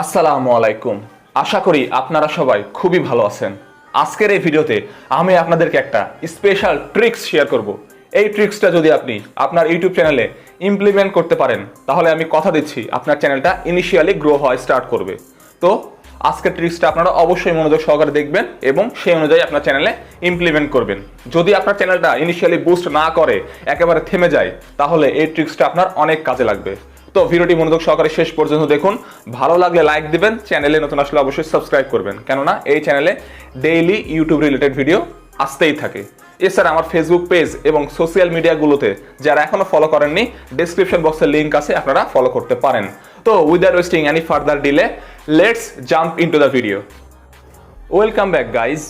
আসসালামু আলাইকুম। আশা করি আপনারা সবাই খুবই ভালো আছেন। আজকের এই ভিডিওতে আমি আপনাদেরকে একটা স্পেশাল ট্রিক্স শেয়ার করব। এই ট্রিক্সটা যদি আপনি আপনার ইউটিউব চ্যানেলে ইমপ্লিমেন্ট করতে পারেন তাহলে আমি কথা দিচ্ছি আপনার চ্যানেলটা ইনিশিয়ালি গ্রো হওয়া স্টার্ট করবে। তো আজকের ট্রিক্সটা আপনারা অবশ্যই মনোযোগ সহকারে দেখবেন এবং সেই অনুযায়ী আপনার চ্যানেলে ইমপ্লিমেন্ট করবেন। যদি আপনার চ্যানেলটা ইনিশিয়ালি বুস্ট না করে একেবারে থেমে যায় তাহলে এই ট্রিক্সটা আপনার অনেক কাজে লাগবে। তো ভিডিওটি মনোযোগ সহকারে শেষ পর্যন্ত দেখুন। ভালো লাগলে লাইক দিবেন, চ্যানেলে নতুন আসলে অবশ্যই সাবস্ক্রাইব করবেন, কেননা এই চ্যানেলে ডেইলি ইউটিউব রিলেটেড ভিডিও আসতেই থাকে। এছাড়া আমার ফেসবুক পেজ এবং সোশ্যাল মিডিয়াগুলোতে যারা এখনো ফলো করেননি ডেসক্রিপশন বক্সে লিঙ্ক আছে, আপনারা ফলো করতে পারেন। তো without wasting any further delay let's jump into the video. Welcome back guys.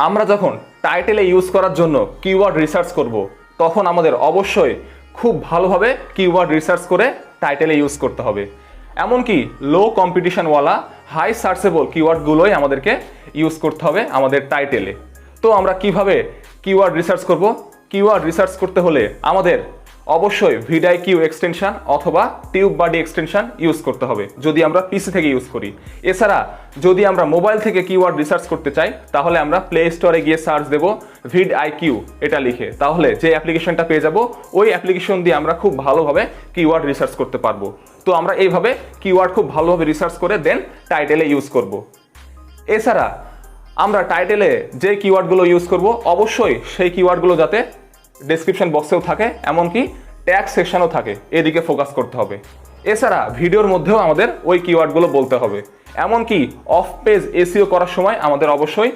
আমরা যখন টাইটেলে ইউজ করার জন্য কিওয়ার্ড রিসার্চ করব তখন আমাদের অবশ্যই খুব ভালোভাবে কিওয়ার্ড রিসার্চ করে টাইটেলে ইউজ করতে হবে। এমনকি লো কম্পিটিশনওয়ালা হাই সার্চেবল কিওয়ার্ডগুলোই আমাদেরকে ইউজ করতে হবে আমাদের টাইটেলে। তো আমরা কিভাবে কিওয়ার্ড রিসার্চ করব? কিওয়ার্ড রিসার্চ করতে হলে আমাদের অবশ্যই ভিডিআইকিউ এক্সটেনশন অথবা টিউব বাডি এক্সটেনশন ইউজ করতে হবে যদি আমরা পিসি থেকে ইউজ করি। এছাড়া যদি আমরা মোবাইল থেকে কিওয়ার্ড রিসার্চ করতে চাই তাহলে আমরা প্লে স্টোরে গিয়ে সার্চ দেব ভিডিআইকিউ এটা লিখে, তাহলে যে অ্যাপ্লিকেশনটা পেয়ে যাব ওই অ্যাপ্লিকেশন দিয়ে আমরা খুব ভালোভাবে কিওয়ার্ড রিসার্চ করতে পারবো। তো আমরা এইভাবে কিওয়ার্ড খুব ভালোভাবে রিসার্চ করে দেন টাইটেলে ইউজ করব। এছাড়া আমরা টাইটেলে যে কিওয়ার্ডগুলো ইউজ করব অবশ্যই সেই কিওয়ার্ডগুলো যাতে ডেসক্রিপশন বক্সেও থাকে, এমনকি ট্যাগ সেকশনও থাকে, এদিকে ফোকাস করতে হবে। এছাড়া ভিডিওর মধ্যেও আমাদের ওই কিওয়ার্ডগুলো বলতে হবে। এমনকি অফ পেজ এসইও করার সময় আমাদের অবশ্যই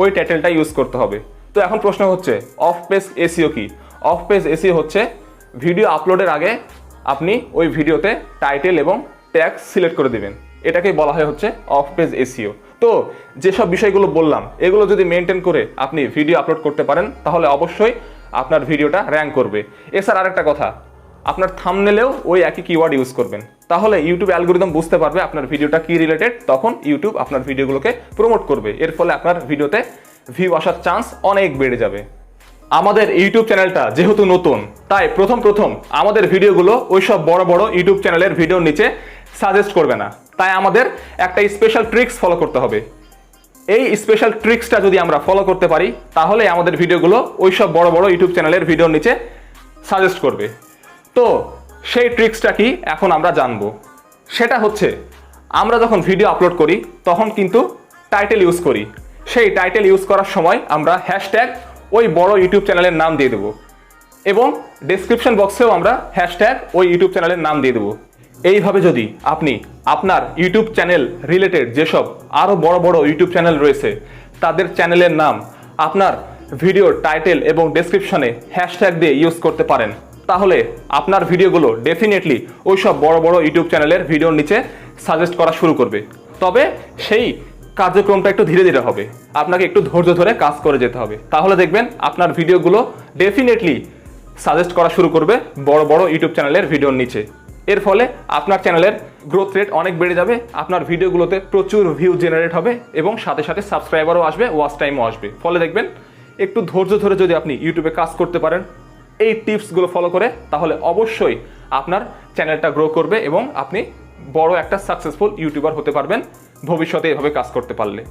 ওই টাইটেলটা ইউজ করতে হবে। তো এখন প্রশ্ন হচ্ছে অফ পেজ এসইও কি? অফ পেজ এসইও হচ্ছে ভিডিও আপলোডের আগে আপনি ওই ভিডিওতে টাইটেল এবং ট্যাগ সিলেক্ট করে দিবেন, এটাকেই বলা হয় হচ্ছে অফ পেজ এসইও। তো যেসব বিষয়গুলো বললাম এগুলো যদি মেনটেন করে আপনি ভিডিও আপলোড করতে পারেন তাহলে অবশ্যই আপনার ভিডিওটা র্যাঙ্ক করবে। এছাড়া আরেকটা কথা, আপনার থাম্বনেলেও ওই একই কিওয়ার্ড ইউজ করবেন, তাহলে ইউটিউব অ্যালগরিদম বুঝতে পারবে আপনার ভিডিওটা কি রিলেটেড, তখন ইউটিউব আপনার ভিডিওগুলোকে প্রমোট করবে। এর ফলে আপনার ভিডিওতে ভিউ আসার চান্স অনেক বেড়ে যাবে। আমাদের ইউটিউব চ্যানেলটা যেহেতু নতুন তাই প্রথম আমাদের ভিডিওগুলো ওইসব বড় বড় ইউটিউব চ্যানেলের ভিডিওর নিচে সাজেস্ট করবে না, তাই আমাদের একটা স্পেশাল ট্রিক্স ফলো করতে হবে। এই স্পেশাল ট্রিক্সটা যদি আমরা ফলো করতে পারি তাহলে আমাদের ভিডিওগুলো ওইসব বড় বড় ইউটিউব চ্যানেলের ভিডিওর নিচে সাজেস্ট করবে। তো সেই ট্রিক্সটা কি এখন আমরা জানবো। সেটা হচ্ছে আমরা যখন ভিডিও আপলোড করি তখন কিন্তু টাইটেল ইউজ করি। সেই টাইটেল ইউজ করার সময় আমরা হ্যাশট্যাগ ওই বড় ইউটিউব চ্যানেলের নাম দিয়ে দেবো এবং ডেসক্রিপশন বক্সেও আমরা হ্যাশট্যাগ ওই ইউটিউব চ্যানেলের নাম দিয়ে দেবো। এইভাবে যদি আপনি আপনার ইউটিউব চ্যানেল রিলেটেড যেসব আরও বড় বড় ইউটিউব চ্যানেল রয়েছে তাদের চ্যানেলের নাম আপনার ভিডিওর টাইটেল এবং ডেসক্রিপশনে হ্যাশট্যাগ দিয়ে ইউজ করতে পারেন তাহলে আপনার ভিডিওগুলো ডেফিনেটলি ওই সব বড় বড় ইউটিউব চ্যানেলের ভিডিওর নিচে সাজেস্ট করা শুরু করবে। তবে সেই কার্যক্রমটা একটু ধীরে ধীরে হবে, আপনাকে একটু ধৈর্য ধরে কাজ করে যেতে হবে, তাহলে দেখবেন আপনার ভিডিওগুলো ডেফিনেটলি সাজেস্ট করা শুরু করবে বড় বড় ইউটিউব চ্যানেলের ভিডিওর নিচে। এর ফলে আপনার চ্যানেলের গ্রোথ রেট অনেক বেড়ে যাবে, আপনার ভিডিওগুলোতে প্রচুর ভিউ জেনারেট হবে এবং সাথে সাথে সাবস্ক্রাইবারও আসবে, ওয়াচ টাইমও আসবে। ফলে দেখবেন একটু ধৈর্য ধরে যদি আপনি ইউটিউবে কাজ করতে পারেন এই টিপসগুলো ফলো করে তাহলে অবশ্যই আপনার চ্যানেলটা গ্রো করবে এবং আপনি বড় একটা সাকসেসফুল ইউটিউবার হতে পারবেন ভবিষ্যতে এভাবে কাজ করতে পারলে।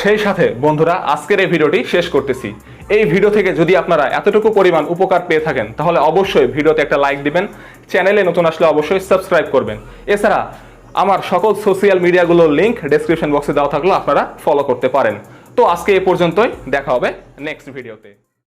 সেই সাথে বন্ধুরা আজকের এই ভিডিওটি শেষ করতেছি। এই ভিডিও থেকে যদি আপনারা এতটুকু পরিমাণ উপকার পেয়ে থাকেন তাহলে অবশ্যই ভিডিওতে একটা লাইক দিবেন, চ্যানেলে নতুন আসলে অবশ্যই সাবস্ক্রাইব করবেন। এছাড়া আমার সকল সোশ্যাল মিডিয়াগুলোর লিঙ্ক ডেসক্রিপশন বক্সে দেওয়া থাকলেও আপনারা ফলো করতে পারেন। তো আজকে এ পর্যন্তই, দেখা হবে নেক্সট ভিডিওতে।